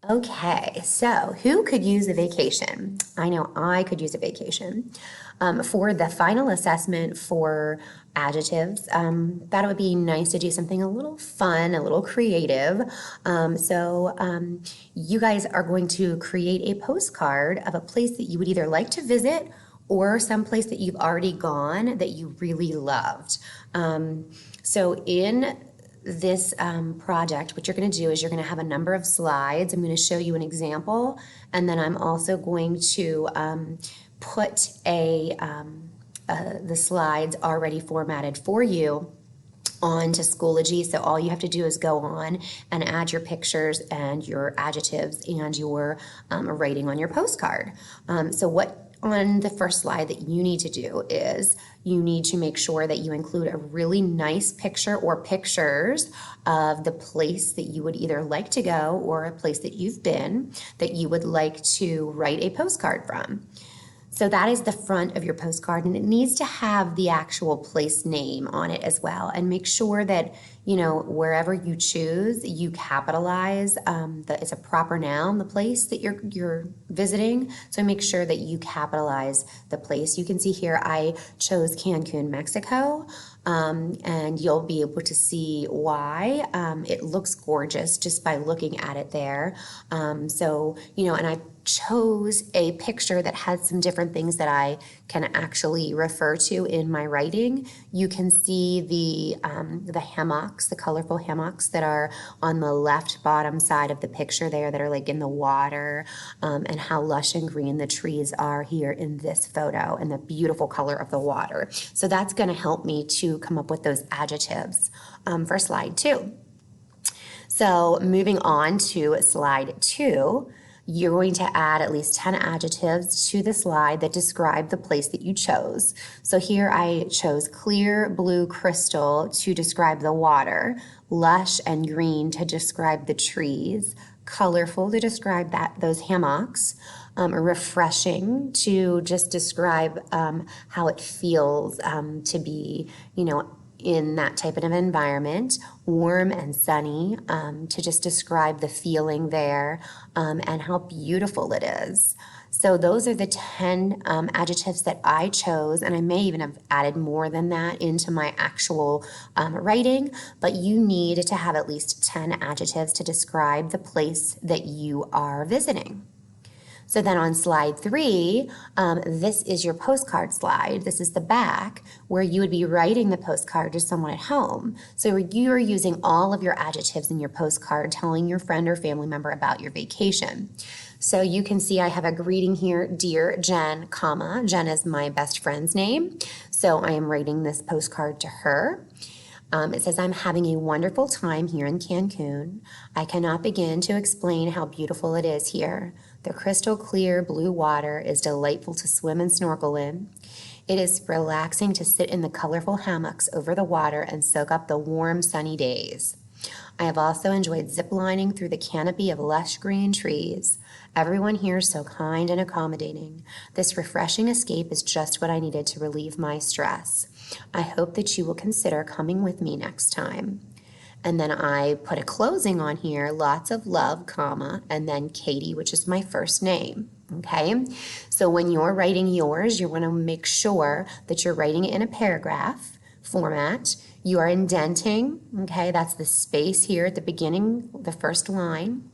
Okay, so who could use a vacation? I know I could use a vacation. For the final assessment for adjectives, thought it would be nice to do something a little fun, a little creative. You guys are going to create a postcard of a place that you would either like to visit or some place that you've already gone that you really loved. In this project, what you're going to do is you're going to have a number of slides. I'm going to show you an example, and then I'm also going to put the slides already formatted for you onto Schoology. So all you have to do is go on and add your pictures and your adjectives and your writing on your postcard. What on the first slide that you need to do is you need to make sure that you include a really nice picture or pictures of the place that you would either like to go or a place that you've been that you would like to write a postcard from. So that is the front of your postcard, and it needs to have the actual place name on it as well. And make sure that, wherever you choose, you capitalize that it's a proper noun, the place that you're visiting. So make sure that you capitalize the place. You can see here I chose Cancun, Mexico. And you'll be able to see why. It looks gorgeous just by looking at it there. And I chose a picture that had some different things that I can actually refer to in my writing. You can see the hammocks, the colorful hammocks that are on the left bottom side of the picture there that are like in the water, and how lush and green the trees are here in this photo and the beautiful color of the water. So that's going to help me to come up with those adjectives for slide 2. So moving on to slide 2, you're going to add at least 10 adjectives to the slide that describe the place that you chose. So here I chose clear blue crystal to describe the water, lush and green to describe the trees, colorful to describe those hammocks, refreshing to just describe how it feels to be, in that type of environment, warm and sunny, to just describe the feeling there and how beautiful it is. So those are the 10 adjectives that I chose, and I may even have added more than that into my actual writing, but you need to have at least 10 adjectives to describe the place that you are visiting. So then on slide 3, this is your postcard slide. This is the back where you would be writing the postcard to someone at home. So you are using all of your adjectives in your postcard, telling your friend or family member about your vacation. So you can see I have a greeting here, dear Jen, comma. Jen is my best friend's name. So I am writing this postcard to her. It says, I'm having a wonderful time here in Cancun. I cannot begin to explain how beautiful it is here. The crystal clear blue water is delightful to swim and snorkel in. It is relaxing to sit in the colorful hammocks over the water and soak up the warm, sunny days. I have also enjoyed ziplining through the canopy of lush green trees. Everyone here is so kind and accommodating. This refreshing escape is just what I needed to relieve my stress. I hope that you will consider coming with me next time. And then I put a closing on here, lots of love, comma, and then Katie, which is my first name. Okay, so when you're writing yours, you want to make sure that you're writing it in a paragraph format. You are indenting, okay, that's the space here at the beginning, the first line.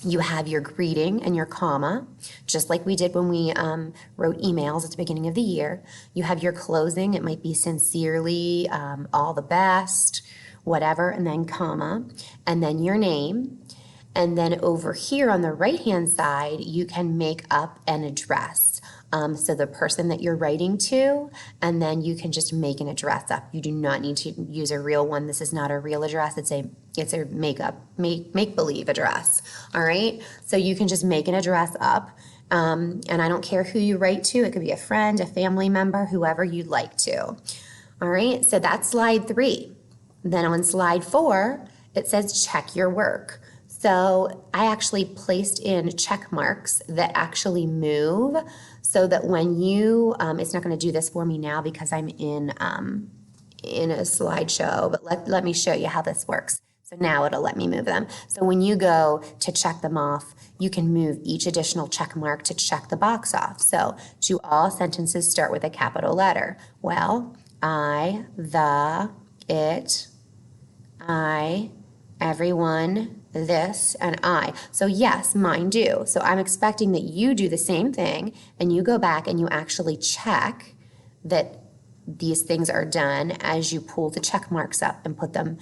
You have your greeting and your comma, just like we did when we wrote emails at the beginning of the year. You have your closing. It might be sincerely, all the best, whatever, and then comma, and then your name. And then over here on the right-hand side, you can make up an address. So the person that you're writing to, and then you can just make an address up. You do not need to use a real one. This is not a real address. It's a make-believe address. All right. So you can just make an address up, and I don't care who you write to. It could be a friend, a family member, whoever you'd like to. All right. So that's slide 3. Then on slide 4, it says check your work. So I actually placed in check marks that actually move so that when you, it's not going to do this for me now because I'm in a slideshow, but let me show you how this works. So now it'll let me move them. So when you go to check them off, you can move each additional check mark to check the box off. So do all sentences start with a capital letter? Well, I, the, it, I, everyone, this, and I. So yes, mine do. So I'm expecting that you do the same thing and you go back and you actually check that these things are done as you pull the check marks up and put them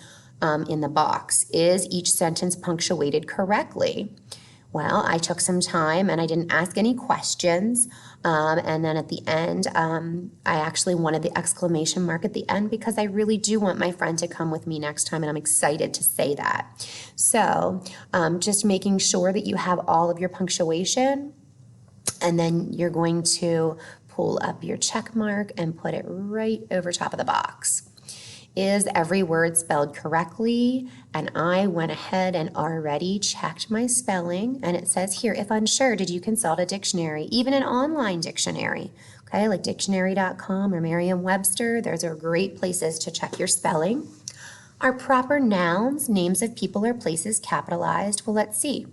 in the box. Is each sentence punctuated correctly? Well, I took some time and I didn't ask any questions. And then at the end, I actually wanted the exclamation mark at the end because I really do want my friend to come with me next time, and I'm excited to say that. So just making sure that you have all of your punctuation, and then you're going to pull up your check mark and put it right over top of the box. Is every word spelled correctly? And I went ahead and already checked my spelling, and it says here, if unsure, did you consult a dictionary, even an online dictionary? Okay, like dictionary.com or Merriam-Webster, those are great places to check your spelling. Are proper nouns, names of people or places, capitalized? Well, let's see.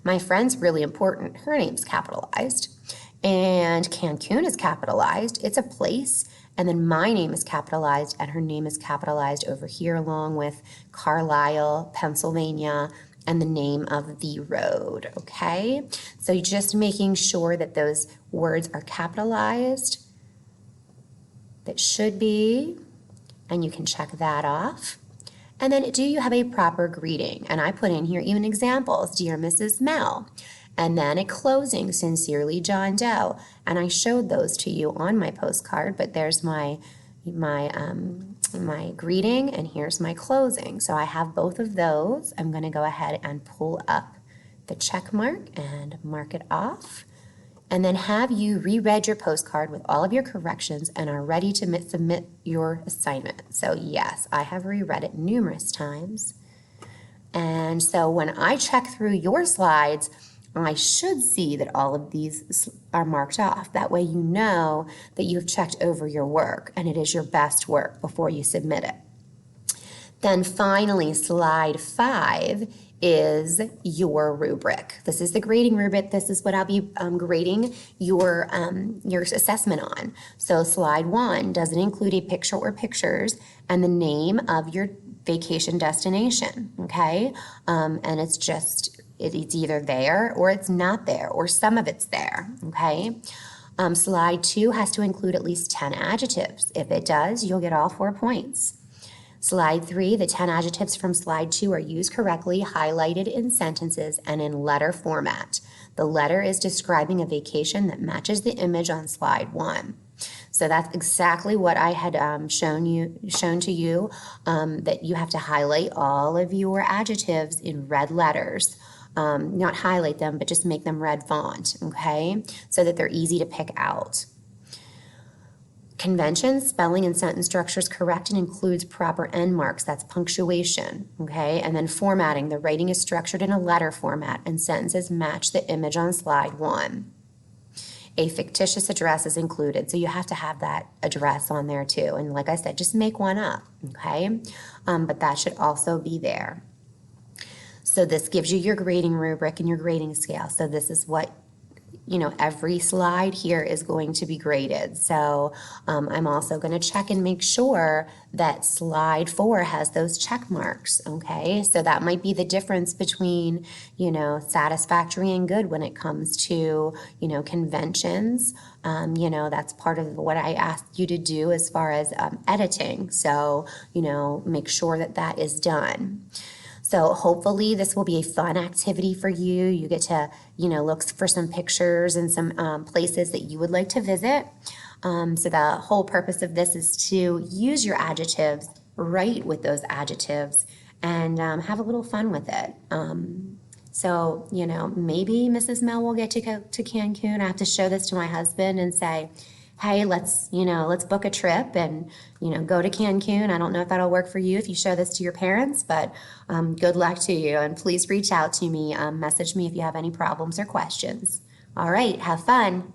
My friend's really important. Her name's capitalized. And Cancun is capitalized. It's a place. And then my name is capitalized and her name is capitalized over here along with Carlisle, Pennsylvania, and the name of the road, okay? So just making sure that those words are capitalized. That should be, and you can check that off. And then do you have a proper greeting? And I put in here even examples, dear Mrs. Mel. And then a closing, sincerely John Doe. And I showed those to you on my postcard, but there's my greeting and here's my closing. So I have both of those. I'm going to go ahead and pull up the check mark and mark it off. And then have you reread your postcard with all of your corrections and are ready to submit your assignment. So yes, I have reread it numerous times. And so when I check through your slides, I should see that all of these are marked off. That way you know that you've checked over your work and it is your best work before you submit it. Then finally, slide 5 is your rubric. This is the grading rubric. This is what I'll be grading your assessment on. So slide 1, does it include a picture or pictures and the name of your vacation destination, okay? And it's either there or it's not there, or some of it's there, okay? Slide 2 has to include at least 10 adjectives. If it does, you'll get all 4 points. Slide 3, the 10 adjectives from slide 2 are used correctly, highlighted in sentences and in letter format. The letter is describing a vacation that matches the image on slide 1. So that's exactly what I had shown to you, that you have to highlight all of your adjectives in red letters. Not highlight them, but just make them red font, okay? So that they're easy to pick out. Conventions, spelling and sentence structure is correct and includes proper end marks. That's punctuation, okay? And then formatting. The writing is structured in a letter format and sentences match the image on slide 1. A fictitious address is included, so you have to have that address on there too. And like I said, just make one up, okay? But that should also be there. So this gives you your grading rubric and your grading scale. So this is what, every slide here is going to be graded. So I'm also going to check and make sure that slide 4 has those check marks, okay? So that might be the difference between, satisfactory and good when it comes to, conventions. That's part of what I asked you to do as far as editing. So, make sure that that is done. So hopefully this will be a fun activity for you. You get to, look for some pictures and some places that you would like to visit. So the whole purpose of this is to use your adjectives, write with those adjectives, and have a little fun with it. So, maybe Mrs. Mel will get to go to Cancun. I have to show this to my husband and say, hey, let's book a trip and, go to Cancun. I don't know if that'll work for you if you show this to your parents, but good luck to you. And please reach out to me, message me if you have any problems or questions. All right, have fun.